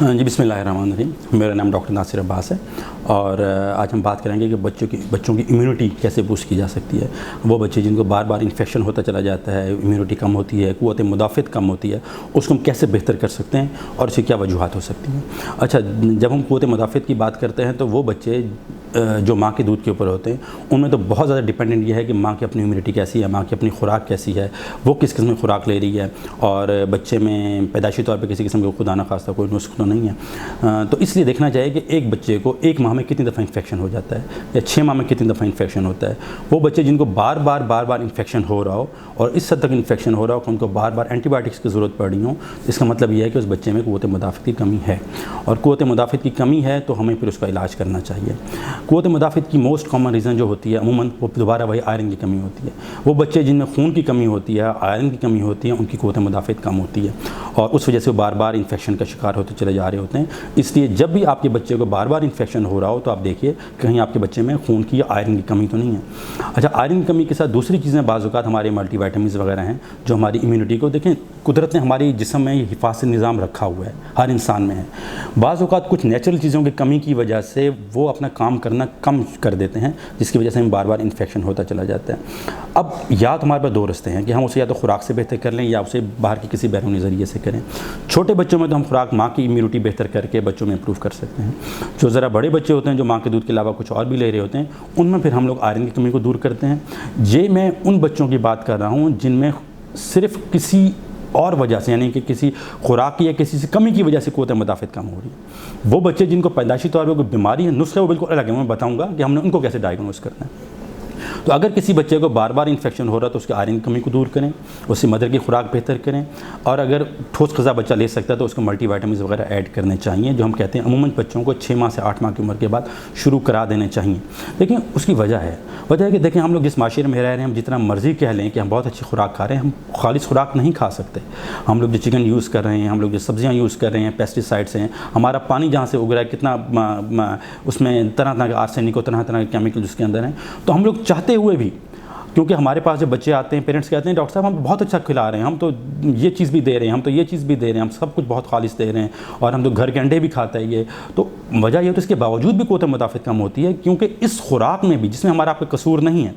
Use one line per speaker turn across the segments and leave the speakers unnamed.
जी बिस्मिल्लाहिर्रहमानिर्रहीम। मेरा नाम डॉक्टर नासिर अब्बास है और आज हम बात करेंगे कि बच्चों की इम्यूनिटी कैसे बूस्ट की जा सकती है। वो बच्चे जिनको बार बार इन्फेक्शन होता चला जाता है, इम्यूनिटी कम होती है, क़ुव्वत मुदाफ़त कम होती है, उसको हम कैसे बेहतर कर सकते हैं और इसकी क्या वजूहात हो सकती हैं। अच्छा, जब हम क़ुव्वत मुदाफ़त की बात करते हैं तो वो बच्चे जो माँ के दूध के ऊपर होते हैं उनमें तो बहुत ज़्यादा डिपेंडेंट ये है कि माँ की अपनी इम्यूनिटी कैसी है, माँ की अपनी खुराक कैसी है, वो किस किस्म की खुराक ले रही है और बच्चे में पैदाइशी तौर पे किसी किस्म का खुदा न खास्ता कोई नुस्ख़ा तो नहीं है। तो इसलिए देखना चाहिए कि एक बच्चे को एक माह में कितनी दफ़ा इन्फेक्शन हो जाता है या 6 माह में कितनी दफ़ा इन्फेक्शन होता है। वो बच्चे जिनको बार बार इन्फेक्शन हो रहा हो और इस हद तक इन्फेक्शन हो रहा हो कि उनको बार बार एंटीबायोटिक्स की ज़रूरत पड़ रही हो, इसका मतलब ये है कि उस बच्चे में क़ुव्वत मुदाफ़त की कमी है और क़ुव्वत मुदाफ़त की कमी है तो हमें फिर उसका इलाज करना चाहिए। क़ुव्वत मुदाफ़त की मोस्ट कॉमन रीज़न जो होती है अमूमन वो दोबारा वही आयरन की कमी होती है। वो बच्चे जिनमें खून की कमी होती है, आयरन की कमी होती है, उनकी क़ुव्वत मुदाफ़त कम होती है और उस वजह से वो बार बार इन्फेक्शन का शिकार होते चले जा रहे होते हैं। इसलिए जब भी आपके बच्चे को बार बार इन्फेक्शन हो रहा हो तो आप देखिए कहीं आपके बच्चे में खून की या आयरन की कमी तो नहीं है। अच्छा, आयरन की कमी के साथ दूसरी चीज़ें बाज़ औक़ात हमारे मल्टीविटामिन्स वगैरह हैं जो हमारी इम्यूनिटी को, देखें कुदरत ने हमारी जिस्म में हिफाजती निज़ाम रखा हुआ है, हर इंसान में है। बाज़ औक़ात कुछ नेचुरल चीज़ों की कमी की वजह से वो अपना काम करना कम कर देते हैं जिसकी वजह से हमें बार बार इन्फेक्शन होता चला जाता है। अब या तो हमारे पास दो रास्ते हैं कि हम उसे या तो खुराक से बेहतर कर लें या उसे बाहर के किसी बैरूनी ज़रिए से करें। छोटे बच्चों में तो हम खुराक माँ की इम्यूनिटी बेहतर करके बच्चों में इम्प्रूव कर सकते हैं। जो ज़रा बड़े बच्चे होते हैं जो माँ के दूध के अलावा कुछ और भी ले रहे होते हैं उनमें फिर हम लोग आयरन की कमी को दूर करते हैं। ये मैं उन बच्चों की बात कर रहा हूँ जिनमें सिर्फ़ किसी और वजह से, यानी कि किसी खुराक की या किसी से कमी की वजह से क़ुव्वत मुदाफ़त कम हो रही है। वो बच्चे जिनको पैदाइशी तौर पर कोई बीमारी है, नुस्खे वो बिल्कुल अलग है, मैं बताऊँगा कि हमने उनको कैसे डायग्नोस करना है। तो अगर किसी बच्चे को बार बार इन्फेक्शन हो रहा है तो उसके आयरन की कमी को दूर करें, उससे मदर की खुराक बेहतर करें और अगर ठोस ग़िज़ा बच्चा ले सकता है तो उसको मल्टीविटामिन्स वगैरह ऐड करने चाहिए जो हम कहते हैं अमूमन बच्चों को 6 माह से 8 माह की उम्र के बाद शुरू करा देने चाहिए। लेकिन उसकी वजह है कि देखें हम लोग जिस माशरे में रह रहे हैं, हम जितना मर्ज़ी कह लें कि हम बहुत अच्छी खुराक खा रहे हैं, हम खालिश खुराक नहीं खा सकते। हम लोग जो चिकन यूज़ कर रहे हैं, हम लोग जो सब्ज़ियाँ यूज़ कर रहे हैं, पेस्टिसाइड्स हैं, हमारा पानी जहाँ से उग रहा है कितना उसमें तरह तरह के आर्सेनिक और तरह तरह के केमिकल उसके अंदर हैं। तो हम लोग चाहते हुए भी, क्योंकि हमारे पास जब बच्चे आते हैं पेरेंट्स कहते हैं डॉक्टर साहब हम बहुत अच्छा खिला रहे हैं, हम तो ये चीज़ भी दे रहे हैं, हम तो ये चीज़ भी दे रहे हैं, हम सब कुछ बहुत खालिश दे रहे हैं और हम तो घर के अंडे भी खाते हैं। ये तो वजह ये तो इसके बावजूद भी क़ुव्वत मुदाफ़त कम होती है क्योंकि इस खुराक में भी, जिसमें हमारा आपका कसूर नहीं है,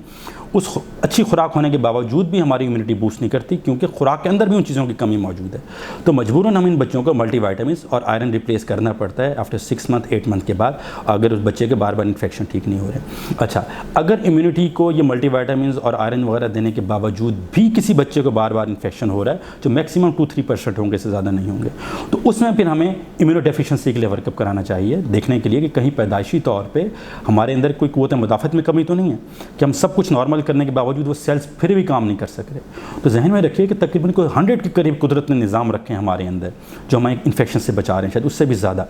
उस अच्छी खुराक होने के बावजूद भी हमारी इम्यूनिटी बूस्ट नहीं करती क्योंकि खुराक के अंदर भी उन चीज़ों की कमी मौजूद है। तो मजबूरन हम इन बच्चों को मल्टीविटामिन्स और आयरन रिप्लेस करना पड़ता है आफ्टर 6 मंथ 8 मंथ के बाद, अगर उस बच्चे के बार बार इन्फेक्शन ठीक नहीं हो रहे। अच्छा, अगर इम्यूनिटी को ये मल्टीविटामिन्स और आयरन वगैरह देने के बावजूद भी किसी बच्चे को बार बार इन्फेक्शन हो रहा है, जो मैक्सिमम 2-3% होंगे, इससे ज़्यादा नहीं होंगे, तो उसमें फिर हमें इम्यूनोडेफिशिएंसी के लिए वर्कअप कराना चाहिए, देखने के लिए कि कहीं पैदाइशी तौर पर हमारे अंदर कोई क़ुव्वत मुदाफ़त में कमी तो नहीं है कि हम सब कुछ नॉर्मल करने के बावजूद वो सेल्स फिर भी काम नहीं कर सक रहे। तो जहन में रखिए कि तकरीबन कोई 100 के करीब कुदरत ने निज़ाम रखे हैं हमारे अंदर जो हमें इन्फेक्शन से बचा रहे हैं, शायद उससे भी ज़्यादा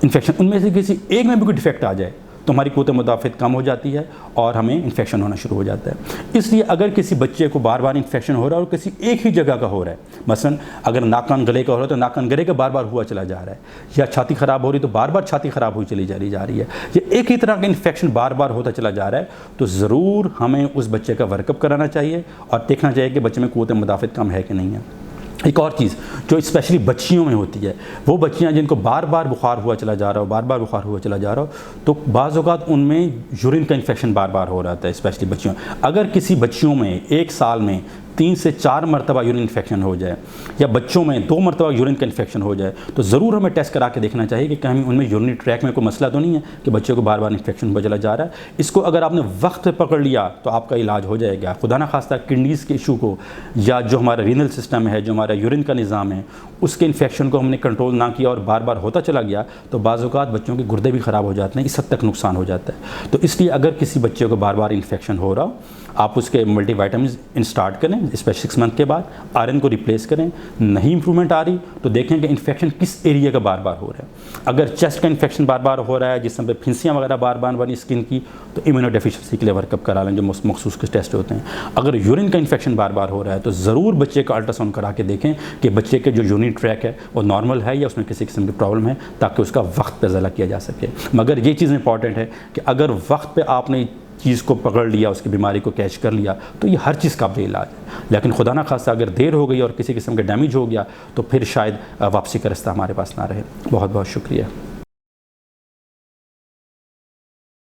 इन्फेक्शन, उनमें से किसी एक में भी कोई डिफेक्ट आ जाए तो हमारी क़ुव्वत मुदाफ़त कम हो जाती है और हमें इन्फेक्शन होना शुरू हो जाता है। इसलिए अगर किसी बच्चे को बार बार इन्फेक्शन हो रहा है और किसी एक ही जगह का हो रहा है, मसलन अगर नाक कान गले का हो रहा है तो नाक कान गले का बार बार हुआ चला जा रहा है, या छाती ख़राब हो रही तो बार बार छाती ख़राब हुई चली जा रही है, या एक ही तरह का इन्फेक्शन बार बार होता चला जा रहा है, तो ज़रूर हमें उस बच्चे का वर्कअप कराना चाहिए और देखना चाहिए कि बच्चे में क़ुव्वत मुदाफ़त कम है कि नहीं है। एक और चीज़ जो स्पेशली बच्चियों में होती है, वो बच्चियां जिनको बार बार बुखार हुआ चला जा रहा हो, बार बार बुखार हुआ चला जा रहा हो, तो बाज़ औक़ात उनमें यूरिन का इन्फेक्शन बार बार हो रहा है, स्पेशली बच्चियों। अगर किसी बच्चियों में 1 साल में 3 से 4 मरतबा यूरिन इन्फेक्शन हो जाए या बच्चों में 2 मरतबा यूरिन का इन्फेक्शन हो जाए तो ज़रूर हमें टेस्ट करा के देखना चाहिए कि कहीं उनमें यूरिनरी ट्रैक में कोई मसला तो नहीं है कि बच्चे को बार बार इन्फेक्शन हो चला जा रहा है। इसको अगर आपने वक्त पे पकड़ लिया तो आपका इलाज हो जाएगा। खुदा ना खास्ता किडनीज़ के इशू को या जो हमारा रीनल सिस्टम है, जो हमारा यूरिन का निज़ाम है, उसके इन्फेक्शन को हमने कंट्रोल ना किया और बार बार होता चला गया तो बाज़ औक़ात बच्चों के गुर्दे भी ख़राब हो जाते हैं, इस हद तक नुकसान हो जाता है। तो इसलिए अगर किसी बच्चे को बार बार इन्फेक्शन हो रहा हो, आप उसके मल्टीविटामिन्स स्टार्ट करें, स्पेशली 6 मंथ के बाद आयरन को रिप्लेस करें। नहीं इंप्रूवमेंट आ रही तो देखें कि इन्फेक्शन किस एरिया का बार बार हो रहा है। अगर चेस्ट का इन्फेक्शन बार बार हो रहा है, जिसमें पे फिंसियाँ वगैरह बार बार बनी स्किन की, तो इम्यूनोडेफिशिएंसी के लिए वर्कअप करा लें, जो मखसूस के टेस्ट होते हैं। अगर यूरिन का इन्फेक्शन बार बार हो रहा है तो ज़रूर बच्चे का अल्ट्रासाउंड करा के देखें कि बच्चे के जो यूरिन ट्रैक है वो नॉर्मल है या उसमें किसी किस्म की प्रॉब्लम है, ताकि उसका वक्त पर ज़ला किया जा सके। मगर ये चीज़ इंपॉर्टेंट है कि अगर वक्त पर आपने चीज़ को पकड़ लिया, उसकी बीमारी को कैच कर लिया, तो ये हर चीज़ का काबिल इलाज है। लेकिन खुदा ना खास्ता अगर देर हो गई और किसी किस्म का डैमेज हो गया तो फिर शायद वापसी का रास्ता हमारे पास ना रहे। बहुत बहुत शुक्रिया।